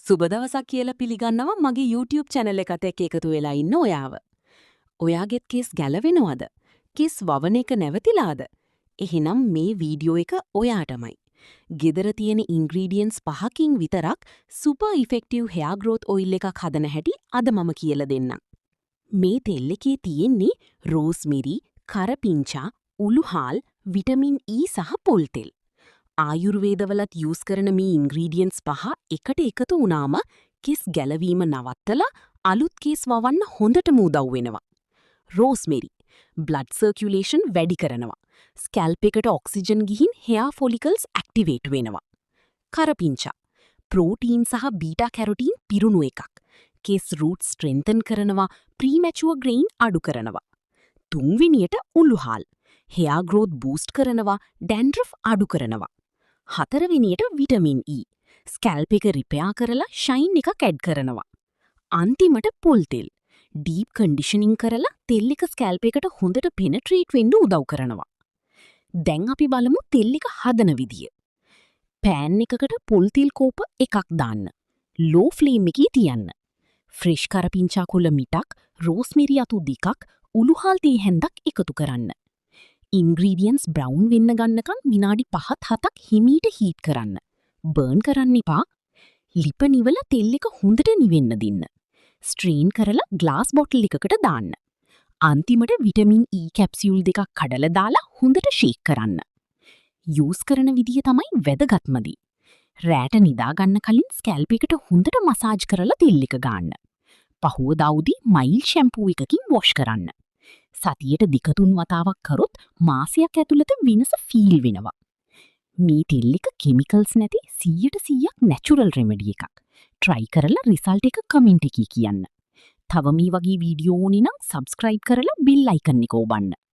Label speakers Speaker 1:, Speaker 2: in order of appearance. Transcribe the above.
Speaker 1: සුබ දවසක් කියලා පිළිගන්නවා මගේ YouTube channel එකට එකතු වෙලා ඉන්න ඔයාව. ඔයාගෙත් කෙස් ගැලවෙනවද? කෙස් වවන එක නැවතිලාද? එහෙනම් මේ වීඩියෝ එක ඔයාටමයි. ගෙදර තියෙන ingredients 5කින් විතරක් super effective hair growth oil එකක් හදන හැටි අද මම කියලා දෙන්නම්. මේ තෙල් එකේ තියෙන්නේ රෝස්මෙරි, කරපිංචා, උළුහාල්, විටමින් E සහ පොල් තෙල්. ආයුර්වේදවලත් යූස් කරන මේ ඉන්ග්‍රීඩියන්ට්ස් 5 එකට එකතු වුණාම කෙස් ගැලවීම නවත්තලා අලුත් කෙස් වවන්න හොඳටම උදව් වෙනවා. රෝස්මෙරි බ්ලඩ් සර්කියුලේෂන් වැඩි කරනවා. ස්කැල්ප් එකට ඔක්සිජන් ගිහින් හෙයාර් ෆොලිකල්ස් ඇක්ටිවේට් වෙනවා. කරපිංචා ප්‍රෝටීන් සහ බීටා කැරොටින් පිරුණු එකක්. කෙස් රූට් ස්ට්‍රෙන්තන් කරනවා, ප්‍රීමැචුවර් ග්‍රේන් අඩු කරනවා. තුන්වෙනියට උළුහාල් හෙයාර් ග්‍රෝත් බූස්ට් කරනවා, ඩැන්ඩ්‍රෆ් අඩු කරනවා. හතරවෙනියට විටමින් E ස්කැල්ප් එක රිපෙයාර් කරලා ෂයින් එකක් ඇඩ් කරනවා. අන්තිමට පොල් තෙල් ඩීප් කන්ඩිෂනින් කරලා තෙල් එක ස්කැල්ප් එකට හොඳට පෙනට්‍රේට් වෙන්න උදව් කරනවා. දැන් අපි බලමු තෙල් එක හදන විදිය. පෑන් එකකට පොල් තෙල් කෝප එකක් දාන්න. ලෝ ෆ්ලේම් එකේ තියන්න. ෆ්‍රෙෂ් කරපිංචා කොළ මිටක්, රෝස්මෙරි අතු දෙකක්, උළුහාල් තේ හැන්දක් එකතු කරන්න. ඉන්ග්‍රීඩියන්ස් බ්‍රවුන් වෙන්න ගන්නකන් විනාඩි 5-7ක් හිමීට හීට් කරන්න. බර්න් කරන්න එපා. ලිප නිවල තෙල් එක හොඳට නිවෙන්න දෙන්න. ස්ට්‍රේන් කරලා ග්ලාස් බොටල් එකකට දාන්න. අන්තිමට විටමින් E කැප්සියුල් දෙකක් කඩලා දාලා හොඳට ෂේක් කරන්න. යූස් කරන විදිය තමයි වැදගත්ම දේ. රෑට නිදා ගන්න කලින් ස්කැල්ප් එකට හොඳට මසාජ් කරලා තෙල් එක ගන්න. පහුවදා උදේ මයිල් ෂැම්පූ එකකින් වොෂ් කරන්න. සතියට 2-3 වතාවක් කරොත් මාසයක් ඇතුළත වෙනස ෆීල් වෙනවා. මේ තෙල් එක කෙමිකල්ස් නැති 100% නැචරල් රෙමඩි එකක්. try කරලා රිසල්ට් එක කමෙන්ට් එකේ කියන්න. තව මේ වගේ වීඩියෝ ඕනේ නම් subscribe කරලා bell icon එක ඔබන්න.